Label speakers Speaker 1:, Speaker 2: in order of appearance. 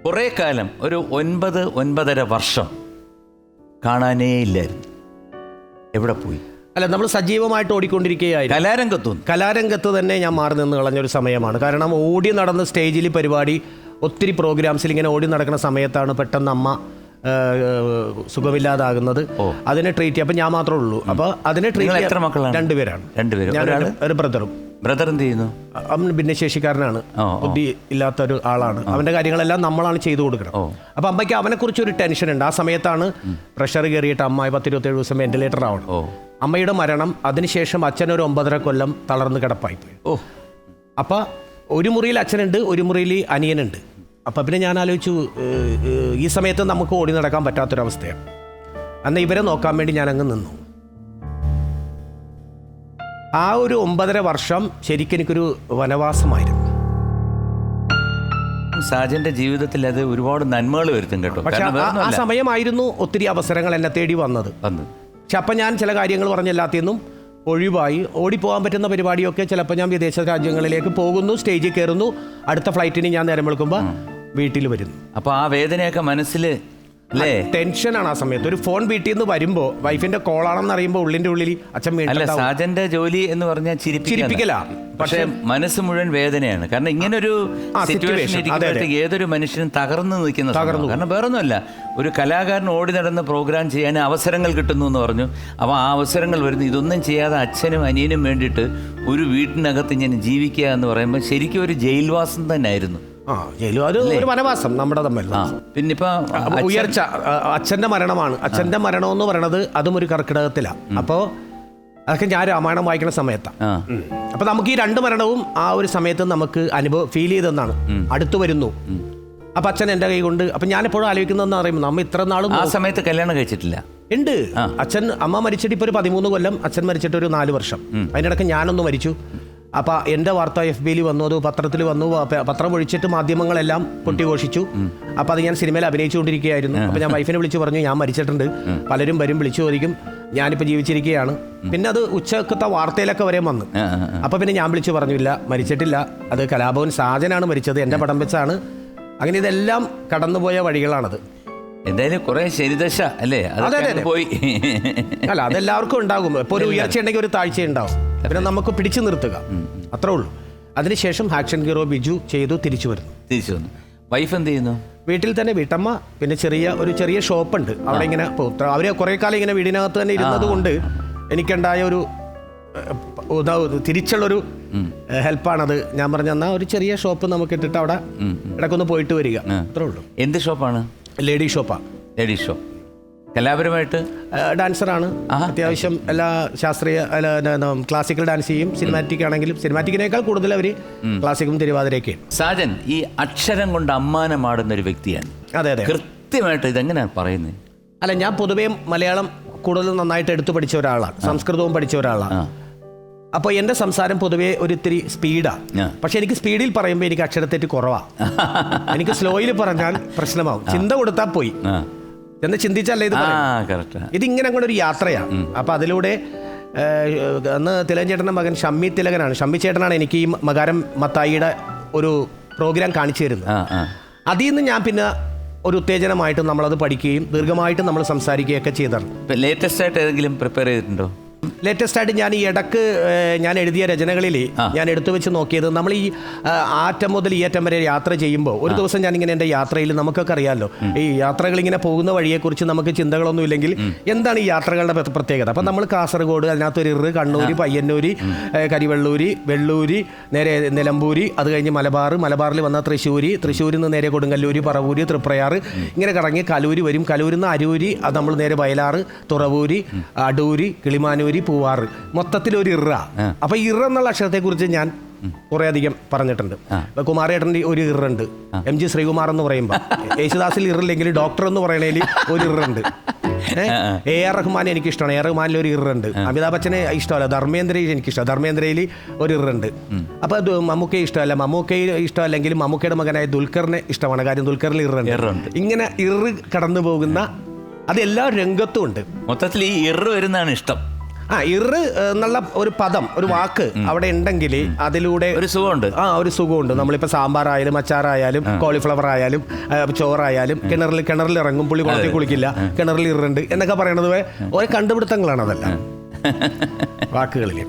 Speaker 1: കുറേ കാലം ഒരു 9-9.5 വർഷം കാണാനേ ഇല്ലായിരുന്നു. എവിടെ പോയി?
Speaker 2: അല്ല, നമ്മൾ സജീവമായിട്ട് ഓടിക്കൊണ്ടിരിക്കുകയായിരുന്നു. കലാരംഗത്ത് തന്നെ ഞാൻ മാറി നിന്ന് കളഞ്ഞൊരു സമയമാണ്. കാരണം ഓടി നടന്ന് സ്റ്റേജിൽ പരിപാടി, ഒത്തിരി പ്രോഗ്രാംസിൽ ഇങ്ങനെ ഓടി നടക്കുന്ന സമയത്താണ് പെട്ടെന്ന് അമ്മ സുഖമില്ലാതാകുന്നത്. അതിനെ ട്രീറ്റ് ചെയ്യാം. അപ്പം ഞാൻ മാത്രമേ ഉള്ളൂ. അപ്പോൾ അതിനെ ട്രീറ്റ്
Speaker 1: എത്ര മക്കളാണ്?
Speaker 2: 2 പേരാണ്. ഒരു ബ്രദറും.
Speaker 1: ബ്രദർ എന്ത് ചെയ്യുന്നു?
Speaker 2: അവൻ ഭിന്നശേഷിക്കാരനാണ്, ബുദ്ധി ഇല്ലാത്തൊരു ആളാണ്. അവൻ്റെ കാര്യങ്ങളെല്ലാം നമ്മളാണ് ചെയ്തു കൊടുക്കണം. അപ്പം അമ്മയ്ക്ക് അവനെക്കുറിച്ച് ഒരു ടെൻഷൻ ഉണ്ട്. ആ സമയത്താണ് പ്രഷർ കയറിയിട്ട് അമ്മ 10-27 ദിവസം വെന്റിലേറ്റർ ആവണം. അമ്മയുടെ മരണം, അതിനുശേഷം അച്ഛനൊരു 9.5 കൊല്ലം തളർന്ന് കിടപ്പായിപ്പോയി. അപ്പം ഒരു മുറിയിൽ അച്ഛനുണ്ട്, ഒരു മുറിയിൽ അനിയനുണ്ട്. അപ്പം പിന്നെ ഞാൻ ആലോചിച്ചു, ഈ സമയത്ത് നമുക്ക് ഓടി നടക്കാൻ പറ്റാത്തൊരവസ്ഥയാണ്. അന്ന് ഇവരെ നോക്കാൻ വേണ്ടി ഞാൻ അങ്ങ് നിന്നു. ആ ഒരു 9.5 വർഷം ശരിക്കും എനിക്കൊരു വനവാസമായിരുന്നു.
Speaker 1: സാജന്റെ ജീവിതത്തിൽ അത് ഒരുപാട് നന്മകൾ വരുത്തും കേട്ടോ.
Speaker 2: പക്ഷെ ആ സമയമായിരുന്നു ഒത്തിരി അവസരങ്ങൾ എന്നെ തേടി വന്നത്. പക്ഷെ അപ്പം ഞാൻ ചില കാര്യങ്ങൾ പറഞ്ഞ എല്ലാത്തിനും ഒഴിവായി. ഓടിപ്പോകാൻ പറ്റുന്ന പരിപാടിയൊക്കെ ചിലപ്പോൾ ഞാൻ വിദേശ രാജ്യങ്ങളിലേക്ക് പോകുന്നു, സ്റ്റേജിൽ കയറുന്നു, അടുത്ത ഫ്ലൈറ്റിന് ഞാൻ നേരം വിളിക്കുമ്പോൾ വീട്ടിൽ വരുന്നു.
Speaker 1: അപ്പോൾ ആ വേദനയൊക്കെ മനസ്സിൽ
Speaker 2: ടെൻഷനാണ് ആ സമയത്ത്. ഒരു ഫോൺ വീട്ടിൽ നിന്ന് വരുമ്പോൾ വൈഫിന്റെ കോളാണെന്ന് അറിയുമ്പോൾ ഉള്ളിന്റെ ഉള്ളിൽ അച്ഛൻ
Speaker 1: വീട്ടിൽ. സാജന്റെ ജോലി എന്ന് പറഞ്ഞാൽ ചിരിപ്പിക്കലാണ്, പക്ഷെ മനസ്സ് മുഴുവൻ വേദനയാണ്. കാരണം ഇങ്ങനൊരു സിറ്റുവേഷൻ ഇരിക്കുമ്പോഴത്തേക്ക് ഏതൊരു മനുഷ്യനും തകർന്നു നിൽക്കുന്ന, കാരണം വേറൊന്നുമല്ല, ഒരു കലാകാരൻ ഓടി നടന്ന് പ്രോഗ്രാം ചെയ്യാൻ അവസരങ്ങൾ കിട്ടുന്നു എന്ന് പറഞ്ഞു. അപ്പോൾ ആ അവസരങ്ങൾ വരുന്നു, ഇതൊന്നും ചെയ്യാതെ അച്ഛനും അനിയനും വേണ്ടിയിട്ട് ഒരു വീട്ടിനകത്ത് ഇങ്ങനെ ജീവിക്കുക എന്ന് പറയുമ്പോൾ ശരിക്കും ഒരു ജയിൽവാസം തന്നെ ആയിരുന്നു.
Speaker 2: ഒരു വനവാസം നമ്മുടെ തമ്മിൽ.
Speaker 1: പിന്നിപ്പോ
Speaker 2: ഉയർച്ച, അച്ഛന്റെ മരണമാണ്. അച്ഛന്റെ മരണം എന്ന് പറയണത് അതും ഒരു കർക്കിടകത്തിലാണ്. അപ്പോൾ അതൊക്കെ ഞാൻ രാമായണം വായിക്കുന്ന സമയത്താണ്. അപ്പൊ നമുക്ക് ഈ 2 മരണവും ആ ഒരു സമയത്ത് നമുക്ക് ഫീൽ ചെയ്തെന്നാണ്. അടുത്തു വരുന്നു. അപ്പൊ അച്ഛൻ എൻ്റെ കൈ കൊണ്ട്, അപ്പൊ ഞാൻ എപ്പോഴും ആലോചിക്കുന്നതെന്ന് പറയുമ്പോൾ നമ്മ ഇത്ര നാളും
Speaker 1: ആ സമയത്ത് കല്യാണം കഴിച്ചിട്ടില്ല.
Speaker 2: ഉണ്ട്. അമ്മ മരിച്ചിട്ട് ഇപ്പോൾ ഒരു 13 കൊല്ലം, അച്ഛൻ മരിച്ചിട്ട് ഒരു 4 വർഷം. അതിനിടയ്ക്ക് ഞാനൊന്ന് മരിച്ചു. അപ്പോൾ എൻ്റെ വാർത്ത FB-യിൽ വന്നു, അത് പത്രത്തിൽ വന്നു. പത്രം ഒഴിച്ചിട്ട് മാധ്യമങ്ങളെല്ലാം പൊട്ടിഘോഷിച്ചു. അപ്പോൾ അത് ഞാൻ സിനിമയിൽ അഭിനയിച്ചുകൊണ്ടിരിക്കുകയായിരുന്നു. അപ്പോൾ ഞാൻ വൈഫിനെ വിളിച്ച് പറഞ്ഞു, ഞാൻ മരിച്ചിട്ടുണ്ട്, പലരും വരും വിളിച്ചു ചോദിക്കും, ഞാനിപ്പോൾ ജീവിച്ചിരിക്കുകയാണ്. പിന്നെ അത് ഉച്ചക്കത്തെ വാർത്തയിലൊക്കെ വരെ വന്നു. അപ്പോൾ പിന്നെ ഞാൻ വിളിച്ചു പറഞ്ഞില്ല, മരിച്ചിട്ടില്ല, അത് കലാഭവൻ സാജനാണ് മരിച്ചത്, എൻ്റെ പടം വെച്ചാണ്. അങ്ങനെ ഇതെല്ലാം കടന്നുപോയ വഴികളാണത്.
Speaker 1: എന്തായാലും കുറെ ശരിദശ അല്ലേ പോയി.
Speaker 2: അല്ല, അതെല്ലാവർക്കും ഉണ്ടാകും. ഇപ്പോൾ ഒരു ഉയർച്ച ഉണ്ടെങ്കിൽ ഒരു താഴ്ച ഉണ്ടാവും. പിന്നെ നമുക്ക് പിടിച്ചു നിർത്തുക, അത്രേ ഉള്ളൂ. അതിനുശേഷം ആക്ഷൻ ഹീറോ ബിജു ചെയ്തു തിരിച്ചു വന്നു.
Speaker 1: വൈഫ് എന്ത് ചെയ്യുന്നു?
Speaker 2: വീട്ടിൽ തന്നെ വീട്ടമ്മ. പിന്നെ ചെറിയ ഷോപ്പുണ്ട് അവിടെ. ഇങ്ങനെ അവര് കുറെ കാലം ഇങ്ങനെ വീടിനകത്ത് തന്നെ ഇരുന്നത് കൊണ്ട് എനിക്കുണ്ടായ ഒരു തിരിച്ചുള്ളൊരു ഹെൽപ്പാണത്. ഞാൻ പറഞ്ഞാൽ ഒരു ചെറിയ ഷോപ്പ് നമുക്ക് ഇട്ടിട്ട് അവിടെ ഇടയ്ക്കൊന്ന് പോയിട്ട് വരിക, അത്രേ ഉള്ളൂ.
Speaker 1: എന്ത് ഷോപ്പാണ്?
Speaker 2: ലേഡി ഷോപ്പാ.
Speaker 1: Lady shop. കലാപരമായിട്ട്
Speaker 2: ഡാൻസറാണ്. അത്യാവശ്യം എല്ലാ ശാസ്ത്രീയ ക്ലാസിക്കൽ ഡാൻസ് ചെയ്യും. സിനിമാറ്റിക് ആണെങ്കിലും സിനിമാറ്റിക്കിനേക്കാൾ കൂടുതൽ അവർ ക്ലാസിക്കും തിരുവാതിരയൊക്കെയാണ്.
Speaker 1: സാജൻ ഈ അക്ഷരം കൊണ്ട് അമ്മാനമാടുന്ന ഒരു വ്യക്തിയാണ്.
Speaker 2: അതെ അതെ,
Speaker 1: കൃത്യമായിട്ട് ഇതെങ്ങനെയാണ് പറയുന്നത്?
Speaker 2: അല്ല, ഞാൻ പൊതുവേ മലയാളം കൂടുതൽ നന്നായിട്ട് എടുത്തു പഠിച്ച ഒരാളാണ്, സംസ്കൃതവും പഠിച്ച ഒരാളാണ്. അപ്പോൾ എൻ്റെ സംസാരം പൊതുവേ ഒരിത്തിരി സ്പീഡാണ്. പക്ഷെ എനിക്ക് സ്പീഡിൽ പറയുമ്പോൾ എനിക്ക് അക്ഷരത്തെറ്റ് കുറവാണ്. എനിക്ക് സ്ലോയിൽ പറഞ്ഞാൽ പ്രശ്നമാവും. ചിന്ത കൊടുത്താൽ പോയി എന്ന് ചിന്തിച്ചല്ലേ ഇതിങ്ങനെ അങ്ങോട്ട് ഒരു യാത്രയാണ്. അപ്പം അതിലൂടെ അന്ന് തിലകൻ ചേട്ടൻ്റെ മകൻ ഷമ്മി തിലകനാണ്, ഷമ്മി ചേട്ടനാണ് എനിക്ക് ഈ മകാരം മത്തായിയുടെ ഒരു പ്രോഗ്രാം കാണിച്ചു തരുന്നത്. അതിൽ നിന്ന് ഞാൻ പിന്നെ ഒരു ഉത്തേജനമായിട്ട് നമ്മളത് പഠിക്കുകയും ദീർഘമായിട്ട് നമ്മൾ സംസാരിക്കുകയൊക്കെ ചെയ്തിട്ടുണ്ട്.
Speaker 1: ലേറ്റസ്റ്റ് ആയിട്ട് ഏതെങ്കിലും പ്രിപ്പയർ ചെയ്തിട്ടുണ്ടോ?
Speaker 2: ലേറ്റസ്റ്റ് ആയിട്ട് ഞാൻ ഈ ഇടക്ക് ഞാൻ എഴുതിയ രചനകളിൽ ഞാൻ എടുത്തു വെച്ച് നോക്കിയത്, നമ്മൾ ഈ ആറ്റം മുതൽ ഈ അറ്റം വരെ യാത്ര ചെയ്യുമ്പോൾ ഒരു ദിവസം ഞാനിങ്ങനെ എൻ്റെ യാത്രയിൽ, നമുക്കൊക്കെ അറിയാമല്ലോ ഈ യാത്രകൾ ഇങ്ങനെ പോകുന്ന വഴിയെക്കുറിച്ച് നമുക്ക് ചിന്തകളൊന്നും ഇല്ലെങ്കിൽ എന്താണ് ഈ യാത്രകളുടെ പ്രത്യേകത. അപ്പം നമ്മൾ കാസർഗോഡ്, അതിനകത്തൊരു ഇറ്, കണ്ണൂര്, പയ്യന്നൂര്, കരിവെള്ളൂര്, വെള്ളൂര്, നേരെ നിലമ്പൂര്, അത് കഴിഞ്ഞ് മലബാറിൽ വന്ന തൃശ്ശൂരിൽ നിന്ന് നേരെ കൊടുങ്ങല്ലൂര്, പറവൂര്, തൃപ്രയാറ്, ഇങ്ങനെ കറങ്ങി കലൂര് വരും. കലൂരിൽ നിന്ന് അരൂര്, അത് നമ്മൾ നേരെ വയലാറ്, തുറവൂര്, അടൂര്, കിളിമാനൂര്, പൂവാറ്, മൊത്തത്തിലൊരു ഇറ. അപ്പൊ ഇറ എന്നുള്ള അക്ഷരത്തെ കുറിച്ച് ഞാൻ കുറെ അധികം പറഞ്ഞിട്ടുണ്ട്. കുമാരേട്ടൻ്റെ ഒരു ഇറുണ്ട്, MG ശ്രീകുമാർ എന്ന് പറയുമ്പോൾ, യേശുദാസിൽ ഇറില്ലെങ്കിൽ ഡോക്ടർ എന്ന് പറയണേൽ ഒരു ഇറുണ്ട്. AR റഹ്മാൻ എനിക്കിഷ്ടമാണ്, AR റഹ്മാനിൽ ഒരു ഇറുണ്ട്. അമിതാഭ് ബച്ചനെ ഇഷ്ടമല്ല, ധർമ്മേന്ദ്രയിൽ എനിക്കിഷ്ടമാണ്, ധർമ്മേന്ദ്രയിൽ ഒരു ഇറുണ്ട്. അപ്പോൾ മമ്മൂക്കയെ ഇഷ്ടമല്ല, മമ്മൂക്കയെ ഇഷ്ടമല്ലെങ്കിൽ മമ്മൂക്കയുടെ മകനായ ദുൽഖറിനെ ഇഷ്ടമാണ്, കാര്യം ദുൽഖറിൽ ഇറുണ്ട്. ഇങ്ങനെ ഇറ് കടന്നു പോകുന്ന, അത് എല്ലാ രംഗത്തും ഉണ്ട്.
Speaker 1: മൊത്തത്തിൽ ഈ ഇറ് വരുന്നതാണ് ഇഷ്ടം.
Speaker 2: ഇറ് എന്നുള്ള ഒരു പദം, ഒരു വാക്ക് അവിടെ ഉണ്ടെങ്കിൽ അതിലൂടെ
Speaker 1: ഒരു സുഖമുണ്ട്.
Speaker 2: ഒരു സുഖമുണ്ട്. നമ്മളിപ്പോൾ സാമ്പാറായാലും അച്ചാറായാലും കോളിഫ്ലവർ ആയാലും ചോറായാലും കിണറിൽ ഇറങ്ങും, പുള്ളി കുളത്തിൽ കുളിക്കില്ല, കിണറിൽ ഇറുണ്ട് എന്നൊക്കെ പറയണത് ഓരോ കണ്ടുപിടുത്തങ്ങളാണ് അതെല്ലാം വാക്കുകളിൽ.